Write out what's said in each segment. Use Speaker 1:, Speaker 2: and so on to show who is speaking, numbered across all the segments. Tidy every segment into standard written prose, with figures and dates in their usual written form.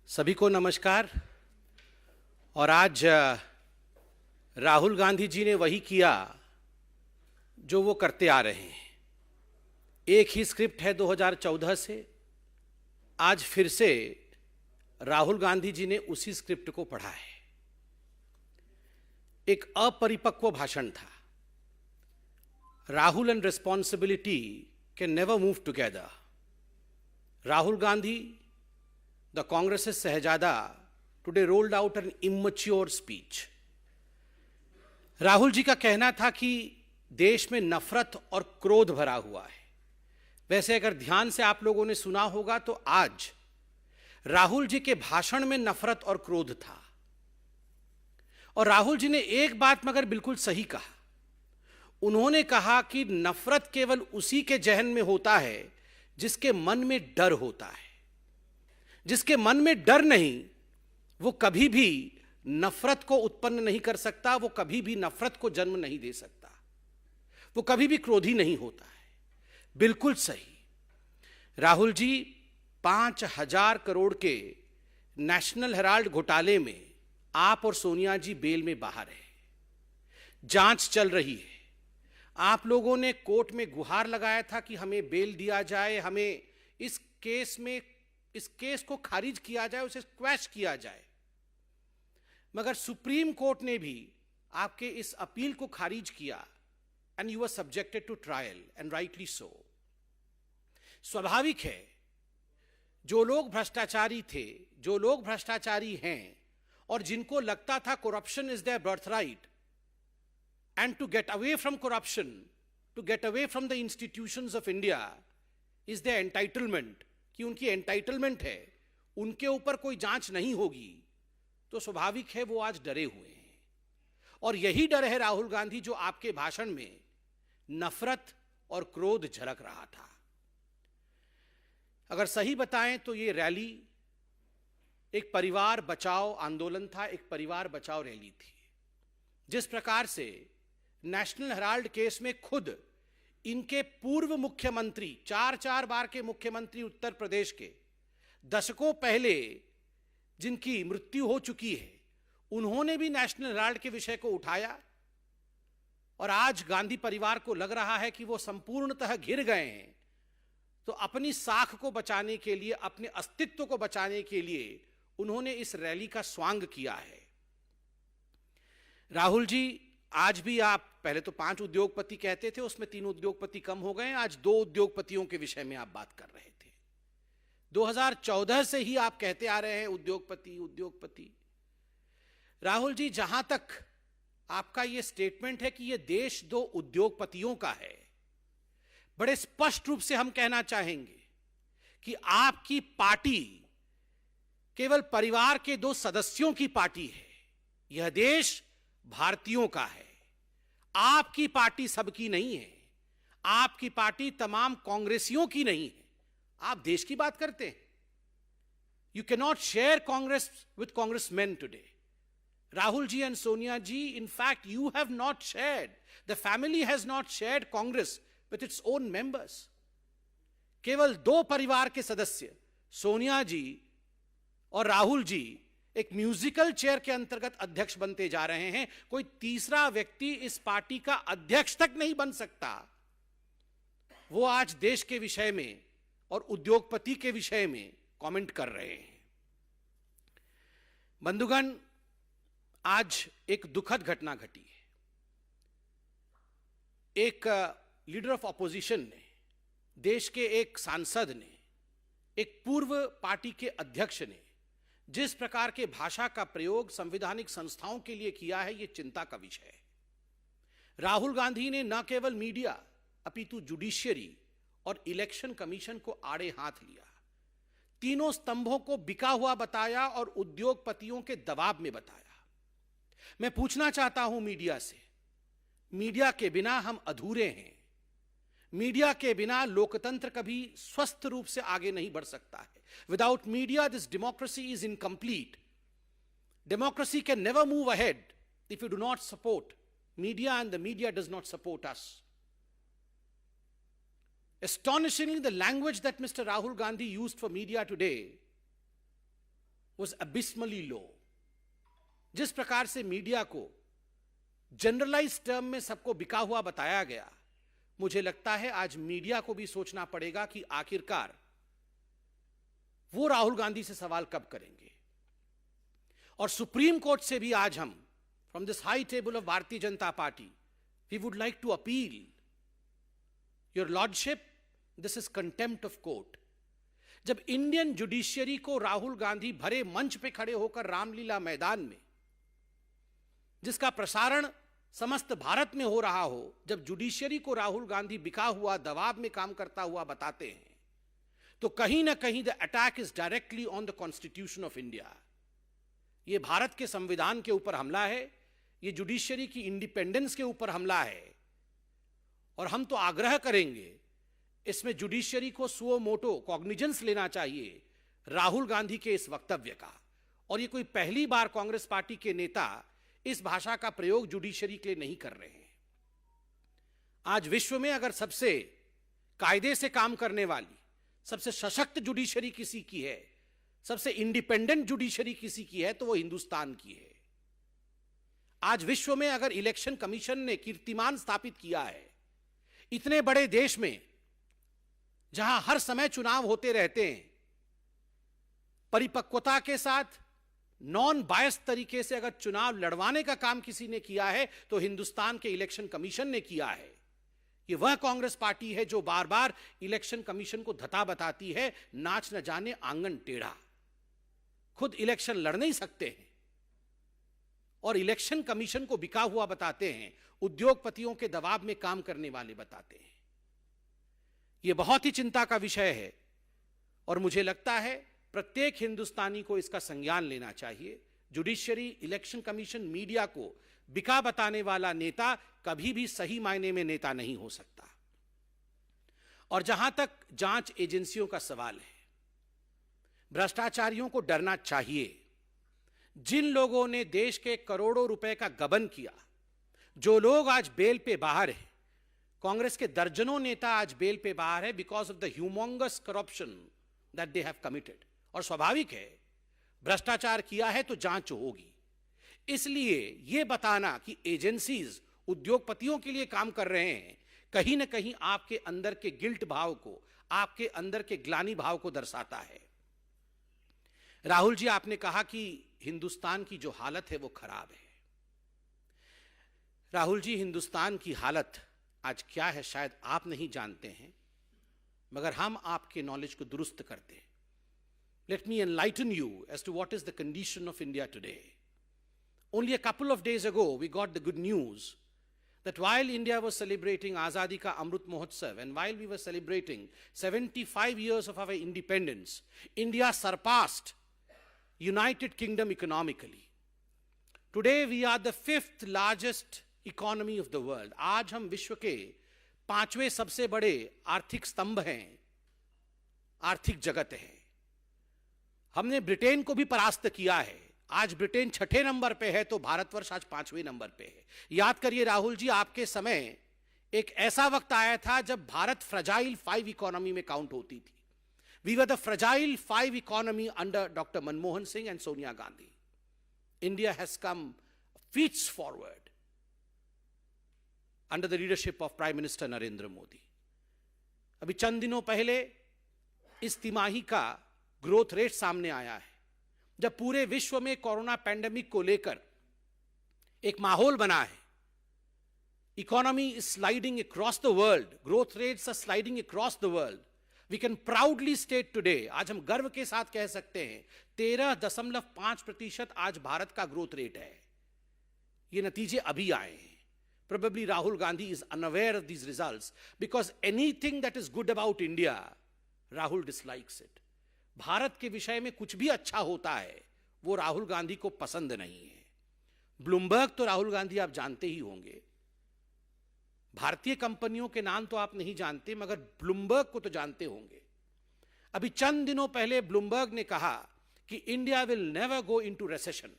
Speaker 1: सभी को नमस्कार। और आज राहुल गांधी जी ने वही किया जो वो करते आ रहे हैं। एक ही स्क्रिप्ट है 2014 से। आज फिर से राहुल गांधी जी ने उसी स्क्रिप्ट को पढ़ा है। एक अपरिपक्व भाषण था। Rahul and responsibility can never move together. Rahul Gandhi, the Congress's Sahajada, today rolled out an immature speech. Rahul ji का कहना था कि देश में नफरत और क्रोध भरा हुआ है। वैसे अगर ध्यान से आप लोगों ने सुना होगा तो आज राहुल जी के भाषण में नफरत और क्रोध था। और राहुल जी ने एक बात मगर बिल्कुल सही कहा। उन्होंने कहा कि नफरत केवल उसी के जहन में होता है जिसके मन में डर होता है। जिसके मन में डर नहीं, वो कभी भी नफरत को उत्पन्न नहीं कर सकता, वो कभी भी नफरत को जन्म नहीं दे सकता, वो कभी भी क्रोधी नहीं होता है। बिल्कुल सही। राहुल जी 5,000 करोड़ के नेशनल हेराल्ड घोटाले में आप और सोनिया जी बेल में बाहर है। जांच चल रही है। आप लोगों ने कोर्ट में गुहार लगाया था कि हमें बेल दिया जाए, हमें इस केस को खारिज किया जाए, उसे क्वैश किया जाए। मगर सुप्रीम कोर्ट ने भी आपके इस अपील को खारिज किया and you were subjected to trial and rightly so. स्वाभाविक है, जो लोग भ्रष्टाचारी थे, जो लोग भ्रष्टाचारी हैं और जिनको लगता था corruption is their birthright and to get away from corruption, to get away from the institutions of India is their entitlement, कि उनकी एंटाइटलमेंट है, उनके ऊपर कोई जांच नहीं होगी, तो स्वाभाविक है वो आज डरे हुए हैं। और यही डर है राहुल गांधी जो आपके भाषण में नफरत और क्रोध झलक रहा था। अगर सही बताएं तो ये रैली एक परिवार बचाओ आंदोलन था, एक परिवार बचाओ रैली थी। जिस प्रकार से नेशनल हेराल्ड केस में खुद इनके पूर्व मुख्यमंत्री, 4 बार के मुख्यमंत्री उत्तर प्रदेश के, दशकों पहले जिनकी मृत्यु हो चुकी है, उन्होंने भी नेशनल हेराल्ड के विषय को उठाया। और आज गांधी परिवार को लग रहा है कि वो संपूर्णतः घिर गए हैं, तो अपनी साख को बचाने के लिए, अपने अस्तित्व को बचाने के लिए उन्होंने इस रैली का स्वांग किया है। राहुल जी, आज भी आप पहले तो 5 उद्योगपति कहते थे, उसमें 3 उद्योगपति कम हो गए। आज 2 उद्योगपतियों के विषय में आप बात कर रहे थे। 2014 से ही आप कहते आ रहे हैं उद्योगपति उद्योगपति। राहुल जी, जहां तक आपका यह स्टेटमेंट है कि यह देश 2 उद्योगपतियों का है, बड़े स्पष्ट रूप से हम कहना चाहेंगे कि आपकी पार्टी केवल परिवार के 2 सदस्यों की पार्टी है। यह देश भारतीयों का है। आपकी पार्टी सबकी नहीं है। आपकी पार्टी तमाम कांग्रेसियों की नहीं है। आप देश की बात करते हैं। You can not share Congress with congressman today. Rahul ji and Sonia ji, in fact you have not shared, the family has not shared Congress with its own members. केवल 2 परिवार के सदस्य सोनिया जी और राहुल जी एक म्यूजिकल चेयर के अंतर्गत अध्यक्ष बनते जा रहे हैं। कोई तीसरा व्यक्ति इस पार्टी का अध्यक्ष तक नहीं बन सकता। वो आज देश के विषय में और उद्योगपति के विषय में कमेंट कर रहे हैं। बंधुगण, आज एक दुखद घटना घटी है। एक लीडर ऑफ ऑपोजिशन ने, देश के एक सांसद ने, एक पूर्व पार्टी के अध्यक्ष ने जिस प्रकार के भाषा का प्रयोग संवैधानिक संस्थाओं के लिए किया है, यह चिंता का विषय है। राहुल गांधी ने न केवल मीडिया अपितु जुडिशियरी और इलेक्शन कमीशन को आड़े हाथ लिया, तीनों स्तंभों को बिका हुआ बताया और उद्योगपतियों के दबाव में बताया। मैं पूछना चाहता हूं मीडिया से, मीडिया के बिना हम अधूरे हैं। मीडिया के बिना लोकतंत्र कभी स्वस्थ रूप से आगे नहीं बढ़ सकता है। Without media, this democracy is incomplete. Democracy can never move ahead if you do not support media, and the media does not support us. Astonishingly, the language that Mr. Rahul Gandhi used for media today was abysmally low. जिस प्रकार से media को generalise term में सबको बिका हुआ बताया गया, मुझे लगता है आज मीडिया को भी सोचना पड़ेगा कि आखिरकार वो राहुल गांधी से सवाल कब करेंगे। और सुप्रीम कोर्ट से भी आज हम from this high table of Bharatiya Janata Party we would like to appeal, your lordship, this is contempt of court. जब इंडियन जुडिशियरी को राहुल गांधी भरे मंच पे खड़े होकर रामलीला मैदान में, जिसका प्रसारण समस्त भारत में हो रहा हो, जब जुडिशियरी को राहुल गांधी बिका हुआ, दबाव में काम करता हुआ बताते हैं, तो कहीं ना कहीं the attack is directly on the constitution of India. यह भारत के संविधान के ऊपर हमला है, यह जुडिशियरी की इंडिपेंडेंस के ऊपर हमला है। और हम तो आग्रह करेंगे इसमें जुडिशियरी को सुओ मोटो कॉग्निजेंस लेना चाहिए राहुल गांधी के इस वक्तव्य का। और ये कोई पहली बार कांग्रेस पार्टी के नेता इस भाषा का प्रयोग जुडिशियरी के लिए नहीं कर रहे हैं। आज विश्व में अगर सबसे कायदे से काम करने वाली, सबसे सशक्त जुडिशियरी किसी की है, सबसे इंडिपेंडेंट जुडिशियरी किसी की है, तो वो हिंदुस्तान की है। आज विश्व में अगर इलेक्शन कमीशन ने कीर्तिमान स्थापित किया है, इतने बड़े देश में जहां हर समय चुनाव होते रहते हैं, परिपक्वता के साथ नॉन बायस तरीके से अगर चुनाव लड़वाने का काम किसी ने किया है तो हिंदुस्तान के इलेक्शन कमीशन ने किया है। ये वह कांग्रेस पार्टी है जो बार बार इलेक्शन कमीशन को धता बताती है, नाच न जाने आंगन टेढ़ा। खुद इलेक्शन लड़ नहीं सकते हैं और इलेक्शन कमीशन को बिका हुआ बताते हैं, उद्योगपतियों के दबाव में काम करने वाले बताते हैं। यह बहुत ही चिंता का विषय है और मुझे लगता है प्रत्येक हिंदुस्तानी को इसका संज्ञान लेना चाहिए। जुडिशियरी, इलेक्शन कमीशन, मीडिया को बिका बताने वाला नेता कभी भी सही मायने में नेता नहीं हो सकता। और जहां तक जांच एजेंसियों का सवाल है, भ्रष्टाचारियों को डरना चाहिए। जिन लोगों ने देश के करोड़ों रुपए का गबन किया, जो लोग आज बेल पे बाहर हैं, कांग्रेस के दर्जनों नेता आज बेल पे बाहर है because of the humongous corruption that they have committed. और स्वाभाविक है, भ्रष्टाचार किया है तो जांच होगी। इसलिए यह बताना कि एजेंसीज उद्योगपतियों के लिए काम कर रहे हैं, कहीं ना कहीं आपके अंदर के गिल्ट भाव को, आपके अंदर के ग्लानि भाव को दर्शाता है। राहुल जी, आपने कहा कि हिंदुस्तान की जो हालत है वो खराब है। राहुल जी, हिंदुस्तान की हालत आज क्या है शायद आप नहीं जानते हैं, मगर हम आपके नॉलेज को दुरुस्त करते हैं। Let me enlighten you as to what is the condition of India today. Only a couple of days ago, we got the good news that while India was celebrating Azadi Ka Amrit Mahotsav and while we were celebrating 75 years of our independence, India surpassed United Kingdom economically. Today, we are the 5th largest economy of the world. आज हम विश्व के 5वें सबसे बड़े आर्थिक स्तंभ हैं, आर्थिक जगत है। हमने ब्रिटेन को भी परास्त किया है। आज ब्रिटेन 6ठे नंबर पे है तो भारतवर्ष आज 5वें नंबर पे है। याद करिए राहुल जी, आपके समय एक ऐसा वक्त आया था जब भारत फ्रजाइल 5 इकोनॉमी में काउंट होती थी। We were the fragile 5 economy under doctor Manmohan Singh and Sonia Gandhi. India has come feats forward under the leadership of prime minister Narendra Modi. अभी चंद दिनों पहले इस तिमाही का ग्रोथ रेट सामने आया है, जब पूरे विश्व में कोरोना पैंडेमिक को लेकर एक माहौल बना है। Economy is sliding across the world, growth rates are sliding across the world. We can proudly state today, आज हम गर्व के साथ कह सकते हैं 13.5% आज भारत का ग्रोथ रेट है। ये नतीजे अभी आए हैं। Probably Rahul Gandhi is unaware of these results because anything that is good about India, Rahul dislikes it. Bharat के विषय में कुछ भी अच्छा होता है वो राहुल गांधी को पसंद नहीं है। ब्लूमबर्ग तो राहुल गांधी आप जानते ही होंगे। भारतीय कंपनियों के नाम तो आप नहीं जानते, मगर ब्लूमबर्ग को तो जानते होंगे। अभी चंद दिनों पहले ब्लूमबर्ग ने कहा कि India will never go into recession.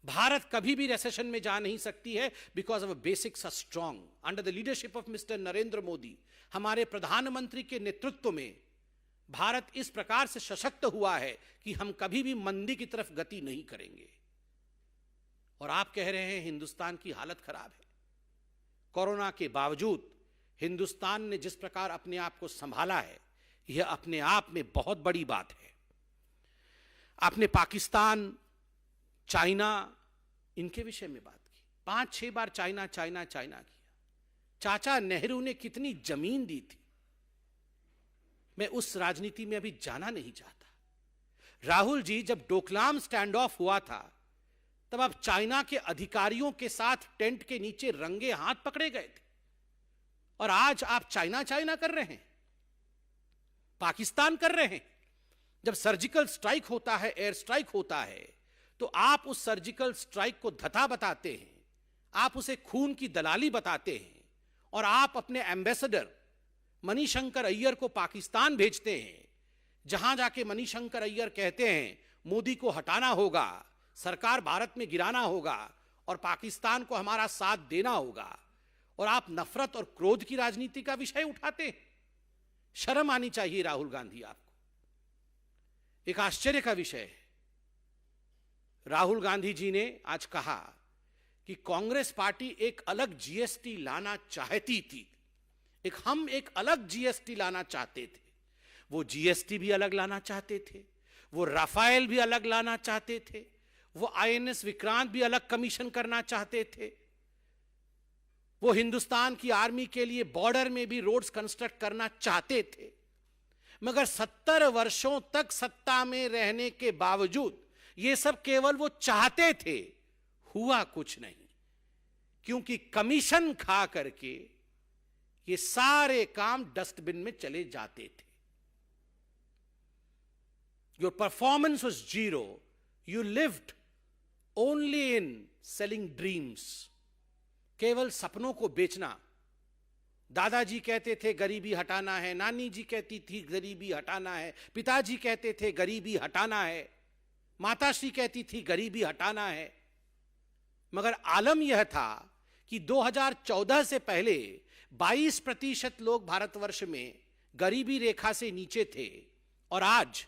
Speaker 1: Bharat कभी भी रिसेशन में जा नहीं सकती है because of basics are strong. Under the leadership of mister Narendra Modi, हमारे प्रधानमंत्री के नेतृत्व में भारत इस प्रकार से सशक्त हुआ है कि हम कभी भी मंदी की तरफ गति नहीं करेंगे। और आप कह रहे हैं हिंदुस्तान की हालत खराब है। कोरोना के बावजूद हिंदुस्तान ने जिस प्रकार अपने आप को संभाला है, यह अपने आप में बहुत बड़ी बात है। आपने पाकिस्तान, चाइना, इनके विषय में बात की। 5-6 बार चाइना चाइना चाइना किया। चाचा नेहरू ने कितनी जमीन दी थी, मैं उस राजनीति में अभी जाना नहीं चाहता। राहुल जी, जब डोकलाम स्टैंड ऑफ हुआ था, तब आप चाइना के अधिकारियों के साथ टेंट के नीचे रंगे हाथ पकड़े गए थे, और आज आप चाइना चाइना कर रहे हैं, पाकिस्तान कर रहे हैं। जब सर्जिकल स्ट्राइक होता है, एयर स्ट्राइक होता है, तो आप उस सर्जिकल स्ट्राइक को धता बताते हैं, आप उसे खून की दलाली बताते हैं, और आप अपने एम्बेसडर मणिशंकर अय्यर को पाकिस्तान भेजते हैं, जहां जाके मणिशंकर अय्यर कहते हैं मोदी को हटाना होगा, सरकार भारत में गिराना होगा और पाकिस्तान को हमारा साथ देना होगा, और आप नफरत और क्रोध की राजनीति का विषय उठाते हैं। शर्म आनी चाहिए राहुल गांधी आपको। एक आश्चर्य का विषय है, राहुल गांधी जी ने आज कहा कि कांग्रेस पार्टी एक अलग जीएसटी लाना चाहती थी। हम एक अलग जीएसटी लाना चाहते थे। वो जीएसटी भी अलग लाना चाहते थे, वो राफेल भी अलग लाना चाहते थे, वो आईएनएस विक्रांत भी अलग कमीशन करना चाहते थे, वो हिंदुस्तान की आर्मी के लिए बॉर्डर में भी रोड्स कंस्ट्रक्ट करना चाहते थे। मगर 70 वर्षों तक सत्ता में रहने के बावजूद ये सब केवल वो चाहते थे, हुआ कुछ नहीं, क्योंकि कमीशन खा करके ये सारे काम डस्टबिन में चले जाते थे। Your performance was zero, you lived only in selling dreams, केवल सपनों को बेचना। दादाजी कहते थे गरीबी हटाना है, नानी जी कहती थी गरीबी हटाना है, पिताजी कहते थे गरीबी हटाना है, माताश्री कहती थी गरीबी हटाना है। मगर आलम यह था कि 2014 से पहले 22% लोग भारतवर्ष में गरीबी रेखा से नीचे थे, और आज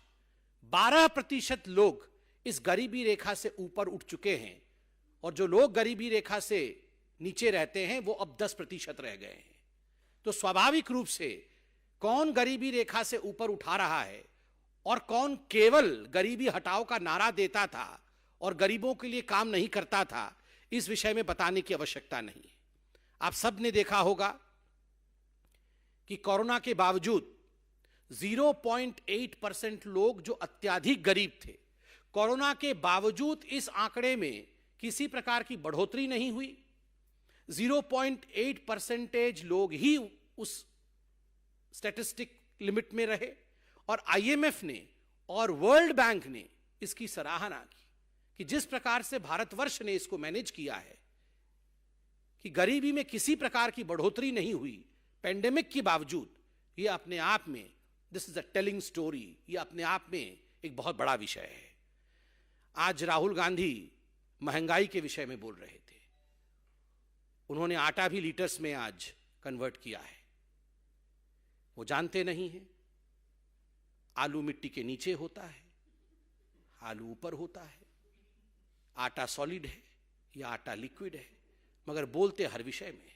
Speaker 1: 12% लोग इस गरीबी रेखा से ऊपर उठ चुके हैं, और जो लोग गरीबी रेखा से नीचे रहते हैं वो अब 10% रह गए हैं। तो स्वाभाविक रूप से कौन गरीबी रेखा से ऊपर उठा रहा है और कौन केवल गरीबी हटाओ का नारा देता था और गरीबों के लिए काम नहीं करता था, इस विषय में बताने की आवश्यकता नहीं है। आप सब ने देखा होगा कि कोरोना के बावजूद 0.8% लोग जो अत्यधिक गरीब थे, कोरोना के बावजूद इस आंकड़े में किसी प्रकार की बढ़ोतरी नहीं हुई। 0.8% लोग ही उस स्टैटिस्टिक लिमिट में रहे, और आईएमएफ ने और वर्ल्ड बैंक ने इसकी सराहना की कि जिस प्रकार से भारतवर्ष ने इसको मैनेज किया है, कि गरीबी में किसी प्रकार की बढ़ोतरी नहीं हुई पेंडेमिक के बावजूद, ये अपने आप में, this is a telling story, ये अपने आप में एक बहुत बड़ा विषय है। आज राहुल गांधी महंगाई के विषय में बोल रहे थे। उन्होंने आटा भी लीटर्स में आज कन्वर्ट किया है। वो जानते नहीं हैं आलू मिट्टी के नीचे होता है, आलू ऊपर होता है, आटा सॉलिड है या आटा लिक्विड है, मगर बोलते हर विषय में।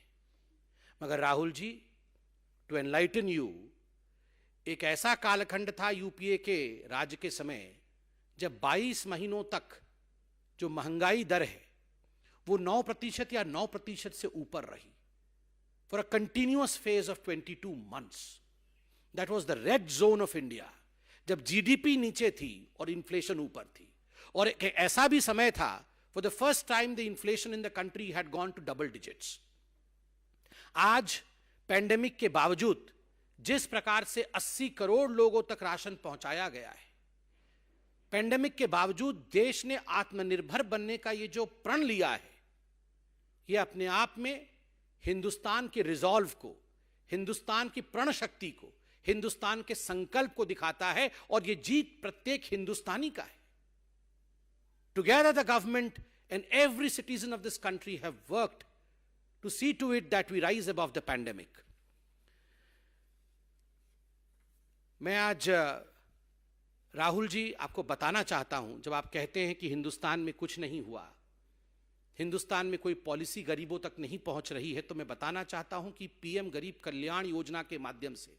Speaker 1: मगर Rahul ji, to enlighten you, एक ऐसा कालखंड था यूपीए के राज्य के समय जब 22 महीनों तक जो महंगाई दर है वो 9% या 9% से ऊपर रही, for a continuous phase of 22 months। That was the red zone of India, जब जीडीपी नीचे थी और इन्फ्लेशन ऊपर थी। और एक ऐसा भी समय था, for the first time the inflation in the country had gone to double digits. आज पेंडेमिक के बावजूद जिस प्रकार से 80 करोड़ लोगों तक राशन पहुंचाया गया है, पेंडेमिक के बावजूद देश ने आत्मनिर्भर बनने का ये जो प्रण लिया है, ये अपने आप में हिंदुस्तान के रिजॉल्व को, हिंदुस्तान की प्रण शक्ति को, हिंदुस्तान के संकल्प को दिखाता है, और ये जीत प्रत्येक हिंदुस्तानी का है। Together the government and every citizen of this country have worked to see to it that we rise above the pandemic. मैं आज राहुल जी आपको बताना चाहता हूं, जब आप कहते हैं कि हिंदुस्तान में कुछ नहीं हुआ, हिंदुस्तान में कोई पॉलिसी गरीबों तक नहीं पहुंच रही है, तो मैं बताना चाहता हूं कि पीएम गरीब कल्याण योजना के माध्यम से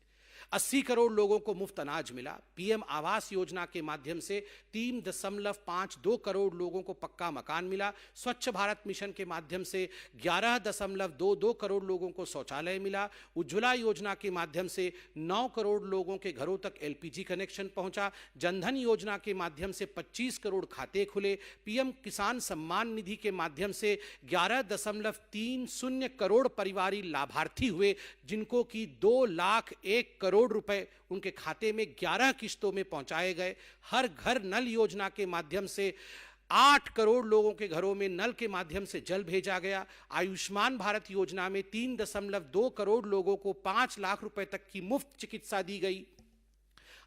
Speaker 1: 80 करोड़ लोगों को मुफ्त अनाज मिला। पीएम आवास योजना के माध्यम से 3.52 करोड़ लोगों को पक्का मकान मिला। स्वच्छ भारत मिशन के माध्यम से 11.22 करोड़ लोगों को शौचालय मिला। उज्ज्वला योजना के माध्यम से 9 करोड़ लोगों के घरों तक एलपीजी कनेक्शन पहुंचा। जनधन योजना के माध्यम से 25 करोड़ खाते खुले। पीएम किसान सम्मान निधि के माध्यम से 11.30 करोड़ परिवारी लाभार्थी हुए, जिनको कि 2,01,000 करोड़ रुपए उनके खाते में 11 किस्तों में पहुंचाए गए। हर घर नल योजना के माध्यम से 8 करोड़ लोगों के घरों में नल के माध्यम से जल भेजा गया। आयुष्मान भारत योजना में 3.2 करोड़ लोगों को 5 लाख रुपए तक की मुफ्त चिकित्सा दी गई।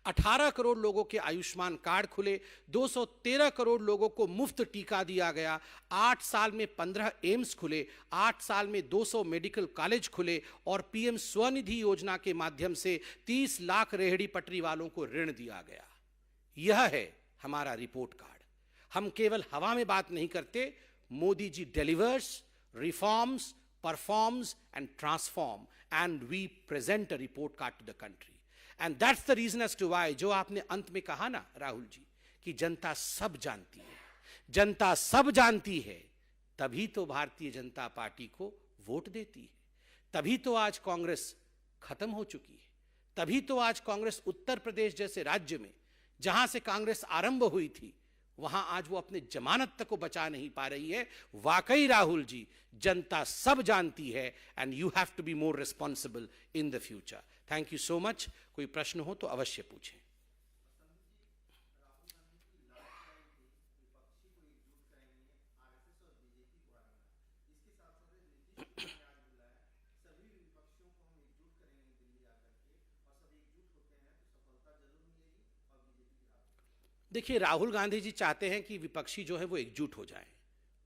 Speaker 1: 18 करोड़ लोगों के आयुष्मान कार्ड खुले। 213 करोड़ लोगों को मुफ्त टीका दिया गया। 8 साल में 15 एम्स खुले। 8 साल में 200 मेडिकल कॉलेज खुले। और पीएम स्वनिधि योजना के माध्यम से 30 लाख रेहड़ी पटरी वालों को ऋण दिया गया। यह है हमारा रिपोर्ट कार्ड। हम केवल हवा में बात नहीं करते। Modi ji delivers, reforms, performs and transform, and we present a report card to the country. And that's the reason as to why, जो आपने अंत में कहा ना राहुल जी, कि जनता सब जानती है, जनता सब जानती है, तभी तो भारतीय जनता पार्टी को वोट देती है। तभी तो आज कांग्रेस खत्म हो चुकी है। तभी तो आज कांग्रेस उत्तर प्रदेश जैसे राज्य में, जहां से कांग्रेस आरंभ हुई थी, वहां आज वो अपने जमानत तक को बचा नहीं पा रही है। वाकई राहुल जी, जनता सब जानती है, and you have to be more responsible in the future. Thank you so much. कोई प्रश्न हो तो अवश्य पूछें। देखिए, राहुल गांधी जी चाहते हैं कि विपक्षी जो है वो एकजुट हो जाए,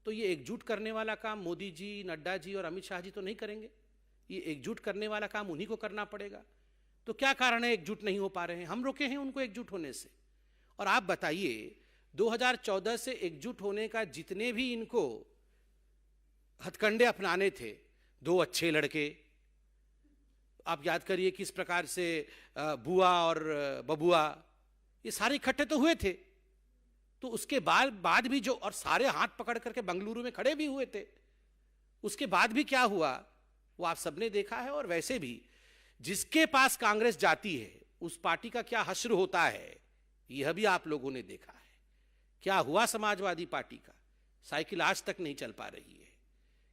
Speaker 1: तो ये एकजुट करने वाला काम मोदी जी, नड्डा जी और अमित शाह जी तो नहीं करेंगे। ये एकजुट करने वाला काम उन्हीं को करना पड़ेगा। तो क्या कारण है एकजुट नहीं हो पा रहे हैं? हम रोके हैं उनको एकजुट होने से। और आप बताइए, 2014 से एकजुट होने का जितने भी इनको हथकंडे अपनाने थे, 2 अच्छे लड़के, आप याद करिए किस प्रकार से बुआ और बबुआ, ये सारे इकट्ठे तो हुए थे। तो उसके बाद भी जो, और सारे हाथ पकड़ करके बेंगलुरु में खड़े भी हुए थे, उसके बाद भी क्या हुआ वो आप सबने देखा है। और वैसे भी जिसके पास कांग्रेस जाती है, उस पार्टी का क्या हश्र होता है, यह भी आप लोगों ने देखा है। क्या हुआ समाजवादी पार्टी का? साइकिल आज तक नहीं चल पा रही है।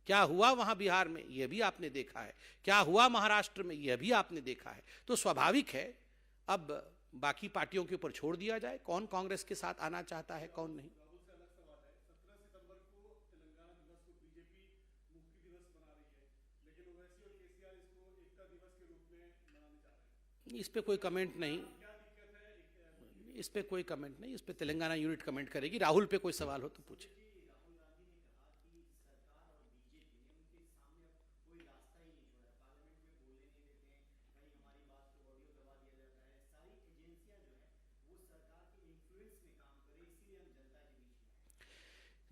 Speaker 1: क्या हुआ वहां बिहार में, यह भी आपने देखा है। क्या हुआ महाराष्ट्र में, यह भी आपने देखा है। तो स्वाभाविक है अब बाकी पार्टियों के ऊपर छोड़ दिया जाए, कौन कांग्रेस के साथ आना चाहता है, कौन नहीं। इस पे कोई कमेंट नहीं, इस पे कोई कमेंट नहीं, इस पे तेलंगाना यूनिट कमेंट करेगी। राहुल पे कोई सवाल हो तो पूछे।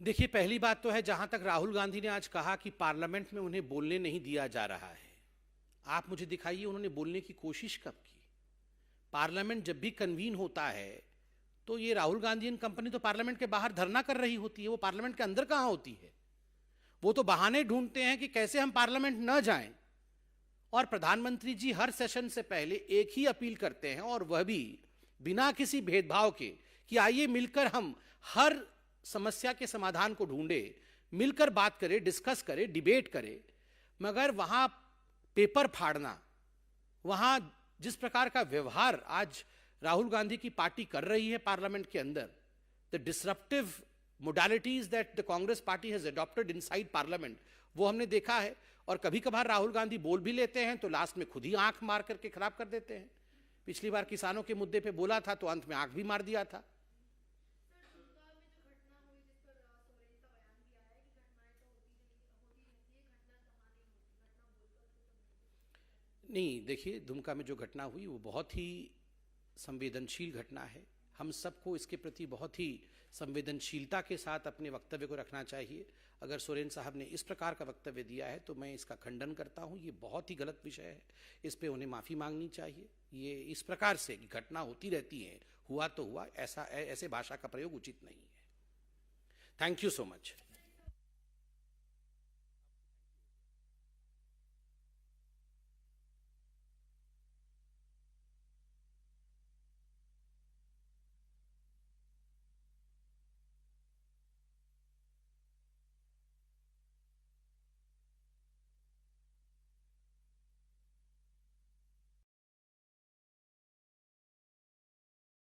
Speaker 1: देखिए, पहली बात तो है, जहां तक राहुल गांधी ने आज कहा कि पार्लियामेंट में उन्हें बोलने नहीं दिया जा रहा है, आप मुझे दिखाइए उन्होंने बोलने की कोशिश कब की? पार्लियामेंट जब भी कन्वीन होता है तो ये राहुल गांधी एंड कंपनी तो पार्लियामेंट के बाहर धरना कर रही होती है, वो पार्लियामेंट के अंदर कहां होती है। वो तो बहाने ढूंढते हैं कि कैसे हम पार्लियामेंट न जाएं। और प्रधानमंत्री जी हर सेशन से पहले एक ही अपील करते हैं, और वह भी बिना किसी भेदभाव के, कि आइए मिलकर हम हर समस्या के समाधान को ढूंढे, मिलकर बात करें, डिस्कस करें, डिबेट करें। मगर वहां पेपर फाड़ना, वहां जिस प्रकार का व्यवहार आज राहुल गांधी की पार्टी कर रही है पार्लियामेंट के अंदर, the disruptive modalities that the Congress party has adopted inside parliament, वो हमने देखा है। और कभी कभार राहुल गांधी बोल भी लेते हैं तो लास्ट में खुद ही आंख मार करके खराब कर देते हैं। पिछली बार किसानों के मुद्दे पे बोला था तो अंत में आंख भी मार दिया था। नहीं, देखिए, दुमका में जो घटना हुई वो बहुत ही संवेदनशील घटना है। हम सबको इसके प्रति बहुत ही संवेदनशीलता के साथ अपने वक्तव्य को रखना चाहिए। अगर सोरेन साहब ने इस प्रकार का वक्तव्य दिया है तो मैं इसका खंडन करता हूँ। ये बहुत ही गलत विषय है, इस पे उन्हें माफ़ी मांगनी चाहिए। ये इस प्रकार से घटना होती रहती है, हुआ तो हुआ, ऐसे भाषा का प्रयोग उचित नहीं है। Thank you so much.